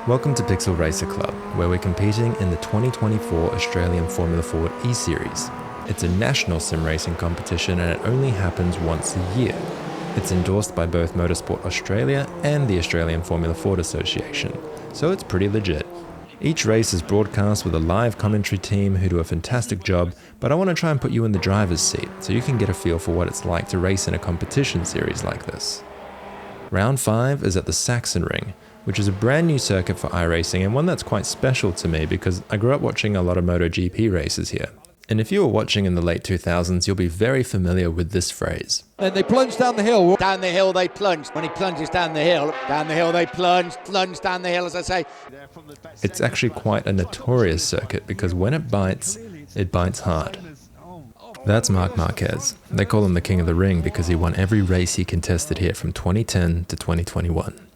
Welcome to Pixel Racer Club, where we're competing in the 2024 Australian Formula Ford E-Series. It's a national sim racing competition and it only happens once a year. It's endorsed by both Motorsport Australia and the Australian Formula Ford Association, so it's pretty legit. Each race is broadcast with a live commentary team who do a fantastic job, but I want to try and put you in the driver's seat so you can get a feel for what it's like to race in a competition series like this. Round 5 is at the Sachsenring, which is a brand new circuit for iRacing and one that's quite special to me because I grew up watching a lot of MotoGP races here. And if you were watching in the late 2000s, you'll be very familiar with this phrase. Then they plunge down the hill. Down the hill they plunge. When he plunges down the hill they plunge down the hill, as I say. It's actually quite a notorious circuit because when it bites hard. That's Marc Marquez. They call him the King of the Ring because he won every race he contested here from 2010 to 2021.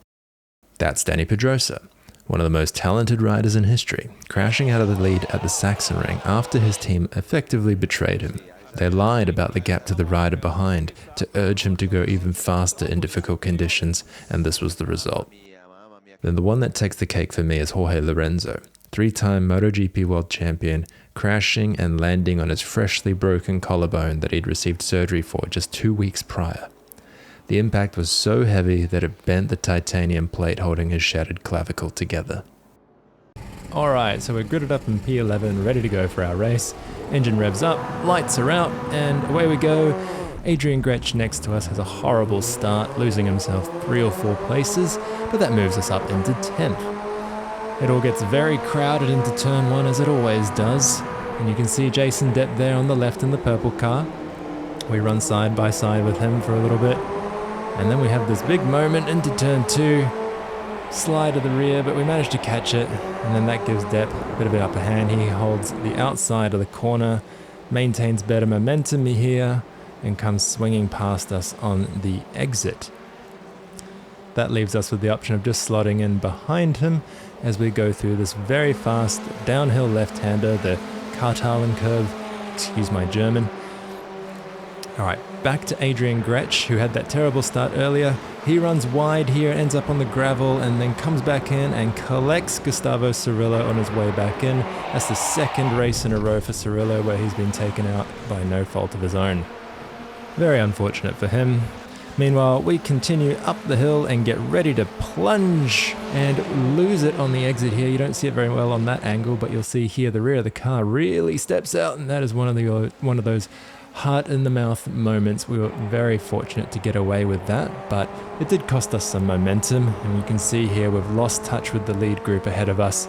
That's Danny Pedrosa, one of the most talented riders in history, crashing out of the lead at the Sachsenring after his team effectively betrayed him. They lied about the gap to the rider behind to urge him to go even faster in difficult conditions, and this was the result. Then the one that takes the cake for me is Jorge Lorenzo, three-time MotoGP world champion, crashing and landing on his freshly broken collarbone that he'd received surgery for just 2 weeks prior. The impact was so heavy that it bent the titanium plate holding his shattered clavicle together. Alright, so we're gridded up in P11, ready to go for our race. Engine revs up, lights are out, and away we go. Adrian Gretsch next to us has a horrible start, losing himself 3 or 4 places, but that moves us up into 10th. It all gets very crowded into turn 1 as it always does, and you can see Jason Depp there on the left in the purple car. We run side by side with him for a little bit. And then we have this big moment into turn 2, slide to the rear, but we manage to catch it, and then that gives Depp a bit of an upper hand. He holds the outside of the corner, maintains better momentum here, and comes swinging past us on the exit. That leaves us with the option of just slotting in behind him as we go through this very fast downhill left-hander, the Kartalen curve, excuse my German. Alright, back to Adrian Gretsch, who had that terrible start earlier. He runs wide here, ends up on the gravel, and then comes back in and collects Gustavo Cirillo on his way back in. That's the second race in a row for Cirillo where he's been taken out by no fault of his own. Very unfortunate for him. Meanwhile, we continue up the hill and get ready to plunge and lose it on the exit here. You don't see it very well on that angle, but you'll see here the rear of the car really steps out, and that is one of those heart in the mouth moments. We were very fortunate to get away with that, but it did cost us some momentum, and you can see here we've lost touch with the lead group ahead of us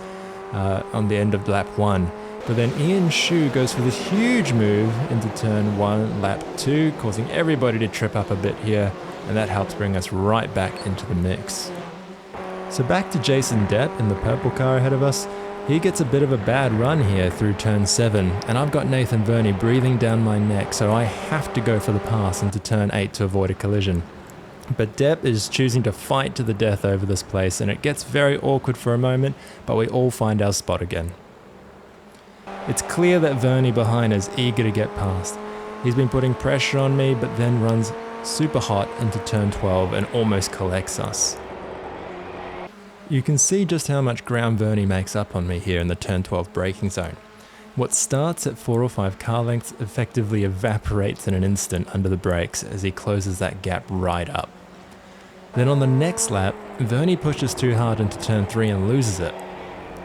on the end of lap 1. But then Ian Shu goes for this huge move into turn 1, lap 2, causing everybody to trip up a bit here, and that helps bring us right back into the mix. So back to Jason Depp in the purple car ahead of us. He gets a bit of a bad run here through turn 7, and I've got Nathan Verney breathing down my neck, so I have to go for the pass into turn 8 to avoid a collision. But Depp is choosing to fight to the death over this place, and it gets very awkward for a moment, but we all find our spot again. It's clear that Verney behind is eager to get past. He's been putting pressure on me, but then runs super hot into turn 12 and almost collects us. You can see just how much ground Verney makes up on me here in the turn 12 braking zone. What starts at 4 or 5 car lengths effectively evaporates in an instant under the brakes as he closes that gap right up. Then on the next lap, Verney pushes too hard into turn 3 and loses it.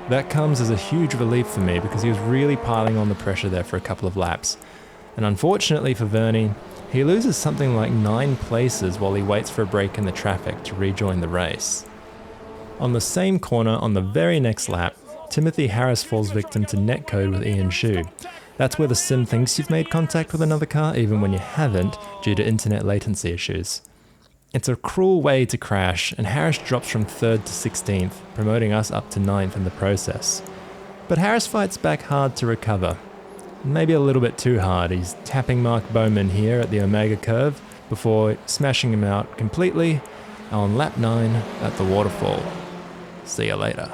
That comes as a huge relief for me because he was really piling on the pressure there for a couple of laps. And unfortunately for Verney, he loses something like 9 places while he waits for a break in the traffic to rejoin the race. On the same corner on the very next lap, Timothy Harris falls victim to netcode with Ian Shu. That's where the sim thinks you've made contact with another car even when you haven't due to internet latency issues. It's a cruel way to crash, and Harris drops from 3rd to 16th, promoting us up to 9th in the process. But Harris fights back hard to recover. Maybe a little bit too hard. He's tapping Mark Bowman here at the Omega curve before smashing him out completely on lap 9 at the waterfall. See you later.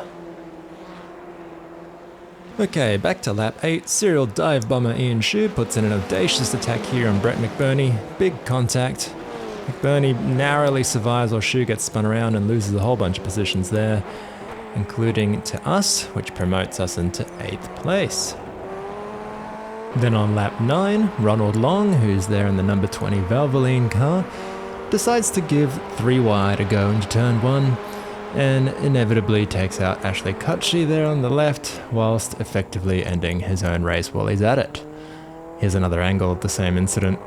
Okay, back to lap 8. Serial dive bomber Ian Shu puts in an audacious attack here on Brett McBurney. Big contact. McBurney narrowly survives while Shu gets spun around and loses a whole bunch of positions there. including to us, which promotes us into 8th place. Then on lap 9, Ronald Long, who's there in the number 20 Valvoline car, decides to give 3 wide a go into turn 1, and inevitably takes out Ashley Kutschy there on the left, whilst effectively ending his own race while he's at it. Here's another angle of the same incident.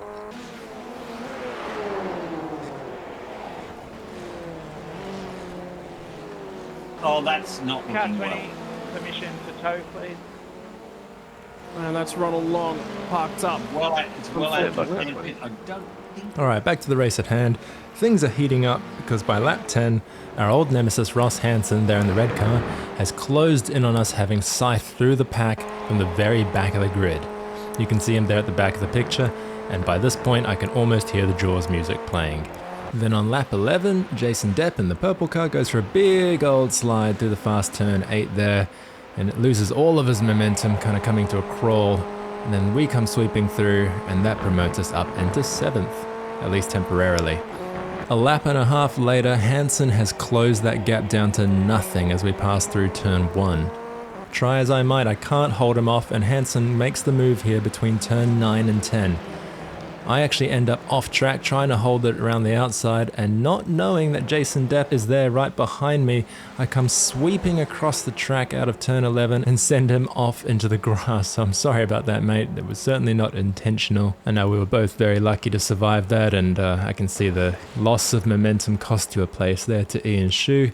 Oh, that's not Car looking 20, well. permission to tow, please. And that's Ronald Long parked up. Well, it's well out of the Unfortunately. pin. I don't think. Alright, back to the race at hand. Things are heating up because by lap 10, our old nemesis Ross Hansen there in the red car has closed in on us, having scythed through the pack from the very back of the grid. You can see him there at the back of the picture, and by this point I can almost hear the Jaws music playing. Then on lap 11, Jason Depp in the purple car goes for a big old slide through the fast turn 8 there, and it loses all of his momentum, kind of coming to a crawl, and then we come sweeping through, and that promotes us up into 7th, at least temporarily. A lap and a half later, Hansen has closed that gap down to nothing as we pass through turn 1. Try as I might, I can't hold him off, and Hansen makes the move here between turn 9 and 10. I actually end up off track trying to hold it around the outside, and not knowing that Jason Depp is there right behind me, I come sweeping across the track out of turn 11 and send him off into the grass. So I'm sorry about that, mate. It was certainly not intentional. I know we were both very lucky to survive that, and I can see the loss of momentum cost you a place there to Ian Shu,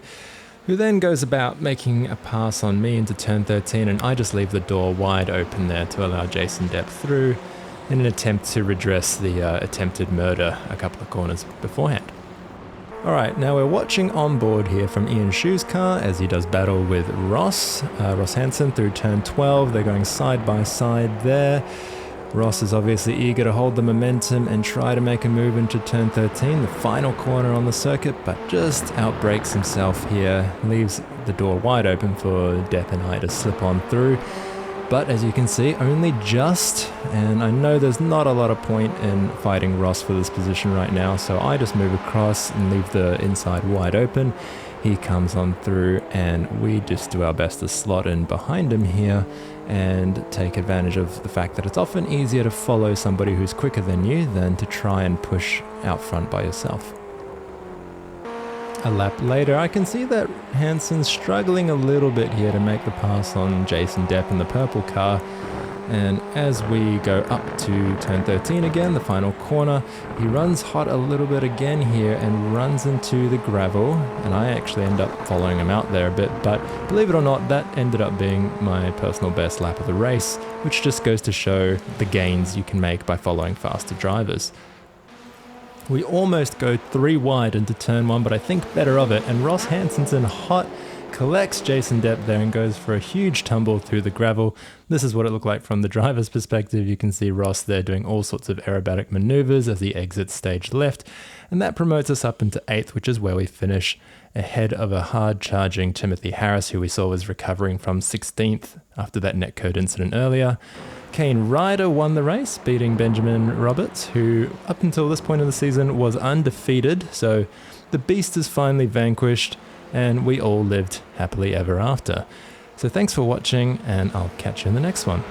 who then goes about making a pass on me into turn 13, and I just leave the door wide open there to allow Jason Depp through, in an attempt to redress the attempted murder a couple of corners beforehand. Alright, now we're watching on board here from Ian Shu's car as he does battle with Ross Hansen through turn 12. They're going side by side there. Ross is obviously eager to hold the momentum and try to make a move into turn 13, the final corner on the circuit, but just outbrakes himself here, leaves the door wide open for Depp and I to slip on through. But as you can see, only just, and I know there's not a lot of point in fighting Ross for this position right now, so I just move across and leave the inside wide open. He comes on through, and we just do our best to slot in behind him here and take advantage of the fact that it's often easier to follow somebody who's quicker than you than to try and push out front by yourself. A lap later, I can see that Hansen's struggling a little bit here to make the pass on Jason Depp in the purple car, and as we go up to turn 13 again, the final corner, he runs hot a little bit again here and runs into the gravel, and I actually end up following him out there a bit, but believe it or not, that ended up being my personal best lap of the race, which just goes to show the gains you can make by following faster drivers. We almost go 3 wide into turn 1, but I think better of it, and Ross Hansen's in hot, collects Jason Depp there and goes for a huge tumble through the gravel. This is what it looked like from the driver's perspective. You can see Ross there doing all sorts of aerobatic maneuvers as he exits stage left, and that promotes us up into 8th, which is where we finish, ahead of a hard-charging Timothy Harris, who we saw was recovering from 16th after that netcode incident earlier. Kane Ryder won the race, beating Benjamin Roberts, who up until this point in the season was undefeated, so the beast is finally vanquished, and we all lived happily ever after. So thanks for watching, and I'll catch you in the next one.